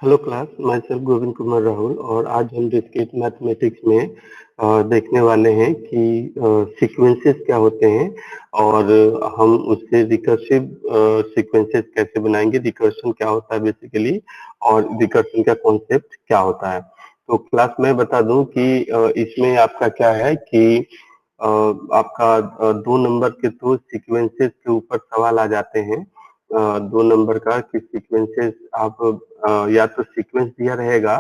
Hello class, मैं sir Govind Kumar Rahul और आज हम डिस्क्रीट मैथमेटिक्स में देखने वाले हैं कि सीक्वेंसेस क्या होते हैं और हम उससे रिकर्सिव सीक्वेंसेस कैसे बनाएंगे। रिकर्शन क्या होता है बेसिकली और रिकर्शन का कॉन्सेप्ट क्या होता है। तो क्लास में बता दूं कि इसमें आपका क्या है कि आपका 2 नंबर के तो सीक्वेंसेस के ऊपर सवाल आ जाते हैं। 2 नंबर का कि सीक्वेंसेस आप या तो सीक्वेंस दिया रहेगा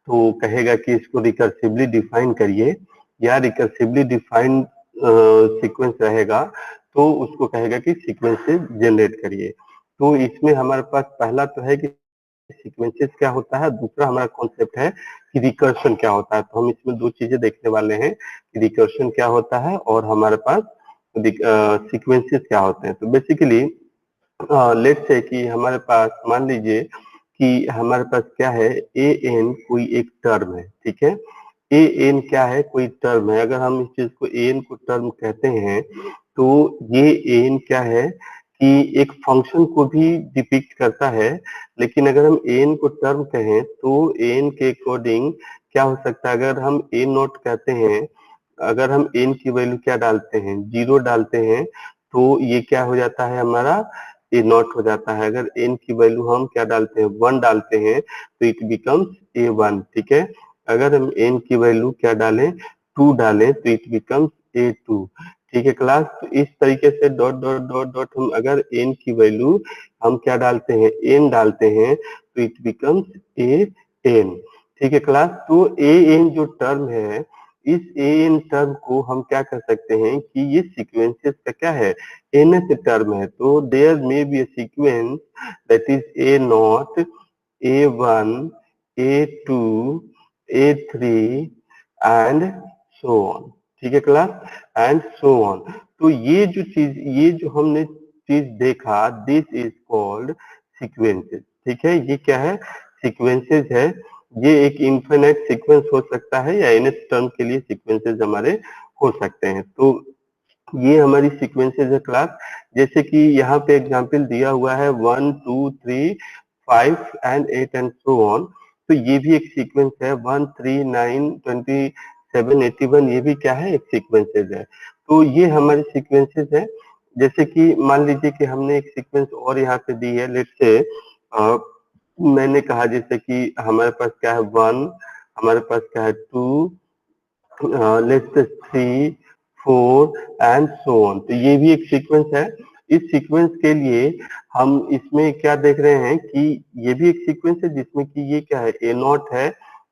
तो कहेगा कि इसको रिकर्सिवली डिफाइन करिए, या रिकर्सिवली डिफाइंड सीक्वेंस रहेगा तो उसको कहेगा कि सीक्वेंसेस जनरेट करिए। तो इसमें हमारे पास पहला तो है कि सीक्वेंसेस क्या होता है, दूसरा हमारा कॉन्सेप्ट है कि रिकर्शन क्या होता है। तो हम इसमें 2 चीजें देखने वाले हैं कि रिकर्शन क्या होता है और हमारे पास सीक्वेंसेस क्या होते हैं। तो बेसिकली लेट्स से कि हमारे पास मान लीजिए कि हमारे पास क्या है, ए एन कोई एक टर्म है, ठीक है। ए एन क्या है, कोई टर्म है। अगर हम इस चीज को ए एन को टर्म कहते हैं तो ये एन क्या है कि एक फंक्शन को भी डिपिक्ट करता है। लेकिन अगर हम एन को टर्म कहें तो एन के अकॉर्डिंग क्या हो सकता है, अगर हम ए नॉट कहते हैं, अगर हम एन की वैल्यू क्या डालते हैं, 0 डालते हैं, तो ये क्या हो जाता है, हमारा ए नॉट हो जाता है। अगर एन की वैल्यू हम क्या डालते हैं, 1 डालते हैं, तो इट बिकम्स A1, ठीक है। अगर हम एन की वैल्यू क्या डालें, 2 डालें, तो इट बिकम्स A2, ठीक है क्लास। तो इस तरीके से डॉट डॉट डॉट डॉट हम अगर एन की वैल्यू हम क्या डालते हैं, एन डालते हैं, तो इट बिकम्स A n, ठीक है क्लास। तो ए एन जो टर्म है, इस ए एन टर्म को हम क्या कर सकते हैं कि ये सीक्वेंसेस का क्या है, nth टर्म है। तो there may be a sequence that is a not, A1, A2, A3 and so on, ठीक है क्लास, एंड सो ऑन। तो ये जो हमने चीज देखा, दिस इज कॉल्ड सीक्वेंसेस, ठीक है। ये क्या है, सीक्वेंसेस है। ये एक इनफिनिट सीक्वेंस हो सकता है या nth टर्म के लिए सीक्वेंसेस हमारे हो सकते हैं। तो ये हमारी सीक्वेंसेस है क्लास। जैसे कि यहाँ पे एग्जांपल दिया हुआ है 1 2 3 5 एंड 8 एंड सो ऑन। तो ये भी एक सीक्वेंस है, 1 3 9 27 81, ये भी क्या है, एक सीक्वेंसेस है। तो ये हमारी सीक्वेंसेस है। जैसे कि मान लीजिए कि हमने एक सीक्वेंस और यहाँ पे दी है, लेट्स से मैंने कहा जैसे कि हमारे पास क्या है 1, हमारे पास क्या है 2, let's say 3 4 and so on. तो ये भी एक सीक्वेंस है। इस सीक्वेंस के लिए हम इसमें क्या देख रहे हैं कि ये भी एक सीक्वेंस है जिसमें कि ये क्या है, ए नॉट है,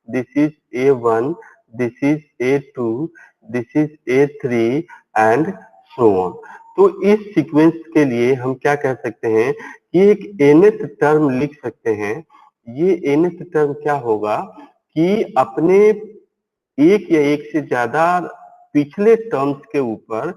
this is A1, this is A2, this is A3 and so on. तो इस सीक्वेंस के लिए हम क्या कह सकते हैं कि एक nth टर्म लिख सकते हैं। ये nth टर्म क्या होगा कि अपने एक या एक से ज्यादा पिछले टर्म्स के ऊपर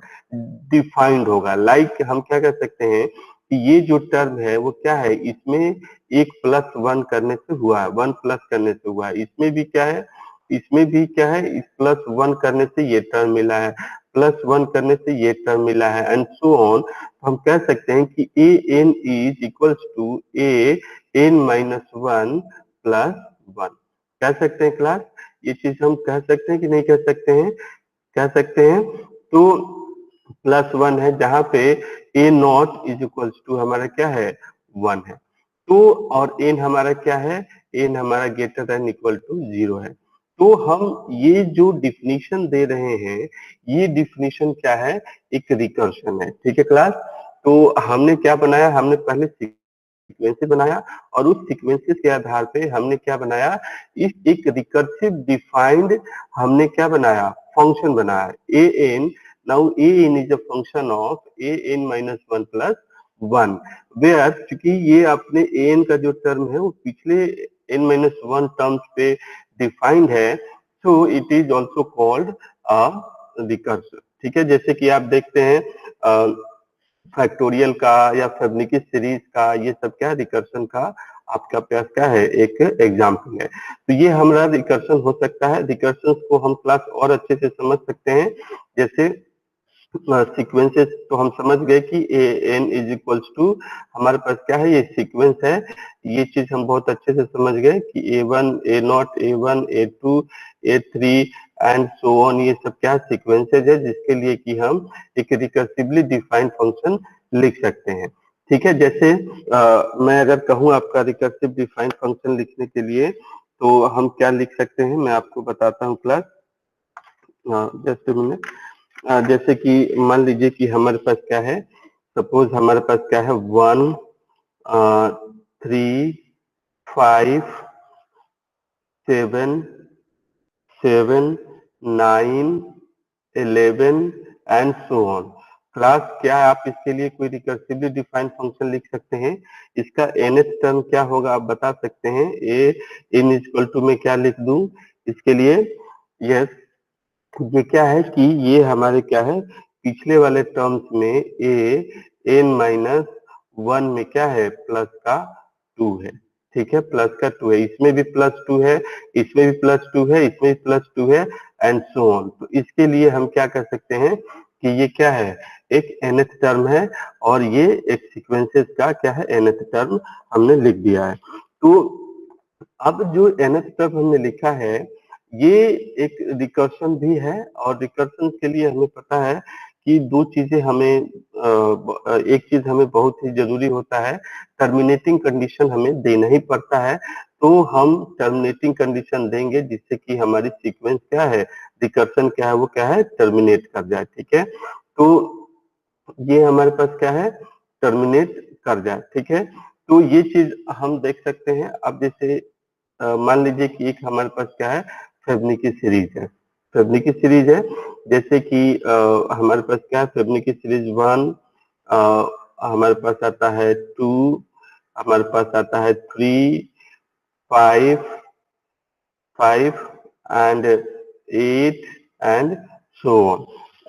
डिफाइंड होगा। लाइक हम क्या कर सकते हैं कि ये जो टर्म है वो क्या है, इसमें एक प्लस 1 करने से हुआ है, 1 प्लस करने से हुआ है। इसमें भी क्या है, इसमें भी क्या है, इस प्लस 1 करने से ये टर्म मिला है, प्लस 1 करने से ये टर्म मिला है, एंड सो ऑन। तो हम कह सकते हैं कि a n is equals to a n minus 1 plus 1, कह सकते हैं क्लास। ये चीज हम कह सकते हैं कि नहीं कह सकते हैं, कह सकते हैं। तो +1 है जहां पे ए नॉट इज इक्वल्स टू हमारा क्या है, 1 है। तो और एन हमारा क्या है, एन हमारा ग्रेटर देन इक्वल टू 0 है। तो हम ये जो डिफिनीशन दे रहे हैं, ये डिफिनीशन क्या है, एक रिकर्शन है, ठीक है क्लास। तो हमने क्या बनाया, हमने पहले सीक्वेंसेस बनाया और उस सीक्वेंसेस के आधार पे हमने क्या बनाया, इस एक रिकर्सिव डिफाइंड हमने क्या बनाया, फंक्शन बनाया a n. Now a n is a function of a n minus 1 plus 1, where क्योंकि ये अपने ए एन का जो टर्म है वो पिछले एन माइनस 1 टर्म्स पे डिफाइंड है, so it is also called a recursion, ठीक है। जैसे कि आप देखते हैं फैक्टोरियल का या फेबनिकी सीरीज का, ये सब क्या रिकर्शन का आपका पास क्या है, एक एग्जाम्पल है। तो ये हमारा रिकर्शन हो सकता है। रिकर्शन को हम क्लास और अच्छे से समझ सकते हैं। जैसे सीक्वेंसेस तो हम समझ गए कि एन इज इक्वल्स टू हमारे पास क्या है, ये सीक्वेंस है। ये चीज हम बहुत अच्छे से समझ गए कि A1 A0 A1 A2 A3 and so on, ये सब क्या सीक्वेंसेज है जिसके लिए कि हम एक रिकर्सिवली डिफाइंड फंक्शन लिख सकते हैं। ठीक है, जैसे मैं अगर कहूँ आपका रिकर्सिव डिफाइंड फंक्शन लिखने के लिए तो हम क्या लिख सकते हैं, मैं आपको बताता हूँ क्लास। Just minute. जैसे कि मान लीजिए कि हमारे पास क्या है, सपोज हमारे पास क्या है 1 3 5 7 7 9 11 एंड सो ऑन। क्लास क्या है, आप इसके लिए कोई रिकर्सिवली डिफाइंड फंक्शन लिख सकते हैं। इसका nth टर्म क्या होगा आप बता सकते हैं। ए इन इक्वल टू में क्या लिख दूं इसके लिए। यस, ये क्या है कि ये हमारे क्या है, पिछले वाले टर्म्स में ए एन माइनस 1 में क्या है, प्लस का 2 है। ठीक है, प्लस का 2 है, इसमें भी प्लस 2 है, इसमें भी प्लस 2 है, इसमें भी प्लस 2 है एंड सो ऑन। तो इसके लिए हम क्या कर सकते हैं कि ये क्या है, एक nth टर्म है और ये एक सीक्वेंसेस का क्या है, nth टर्म हमने लिख दिया है। तो अब जो nth टर्म हमने लिखा है ये एक रिकर्शन भी है, और रिकर्शन के लिए हमें पता है कि दो चीजें हमें एक चीज हमें बहुत ही जरूरी होता है, टर्मिनेटिंग कंडीशन हमें देना ही पड़ता है। तो हम टर्मिनेटिंग कंडीशन देंगे जिससे कि हमारी सीक्वेंस क्या है, रिकर्शन क्या है, वो क्या है, टर्मिनेट कर जाए। ठीक है, तो ये हमारे पास क्या है, टर्मिनेट कर जाए। ठीक है, तो ये चीज हम देख सकते हैं। अब जैसे मान लीजिए कि एक हमारे पास क्या है, फेबनी की सीरीज है। फेबनी की सीरीज है, जैसे कि हमारे पास क्या है, फेबनी की सीरीज 1, हमारे पास आता है 2, हमारे पास आता है 3 5 5 एंड 8 एंड सो ऑन।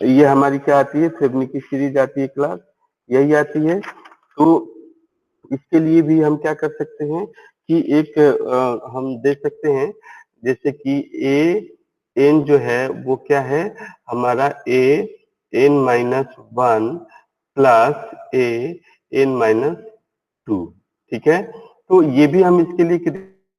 ये हमारी क्या आती है, फेबनी की सीरीज आती है क्लास, यही आती है। तो इसके लिए भी हम क्या कर सकते हैं कि एक हम दे सकते हैं, जैसे कि ए एन जो है वो क्या है, हमारा ए एन माइनस 1 प्लस ए एन माइनस 2। ठीक है, तो ये भी हम इसके लिए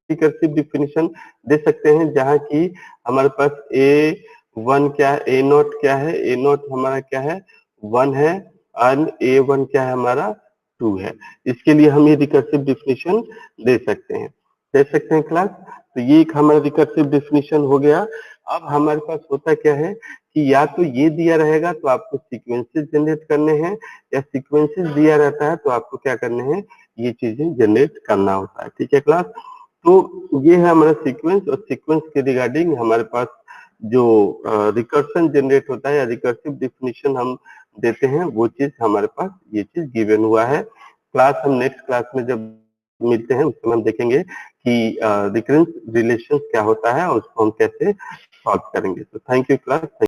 रिकर्सिव डिफिनेशन दे सकते हैं, जहां की हमारे पास ए वन क्या है, ए नॉट क्या है, ए नॉट हमारा क्या है, 1 है, एंड ए वन क्या है हमारा 2 है। इसके लिए हम ये रिकर्सिव डिफिनेशन दे सकते हैं क्लास। तो ये एक हमारा रिकर्सिव डिफिनेशन हो गया। अब हमारे पास होता क्या है कि या तो ये दिया रहेगा तो आपको सीक्वेंसेस जनरेट करने हैं, या सीक्वेंसेस दिया रहता है तो आपको क्या करने हैं, ये चीजें जनरेट करना होता है। ठीक है क्लास, तो ये है हमारा सीक्वेंस, और सीक्वेंस के रिगार्डिंग हमारे पास जो रिकर्सन जनरेट होता है या रिकर्सिव डिफिनेशन हम देते हैं, वो चीज हमारे पास ये चीज गिवन हुआ है। क्लास हम नेक्स्ट क्लास में जब मिलते हैं उसमें हम देखेंगे कि रिकरेंस रिलेशन क्या होता है और उसको हम कैसे सॉल्व करेंगे। तो थैंक यू क्लास।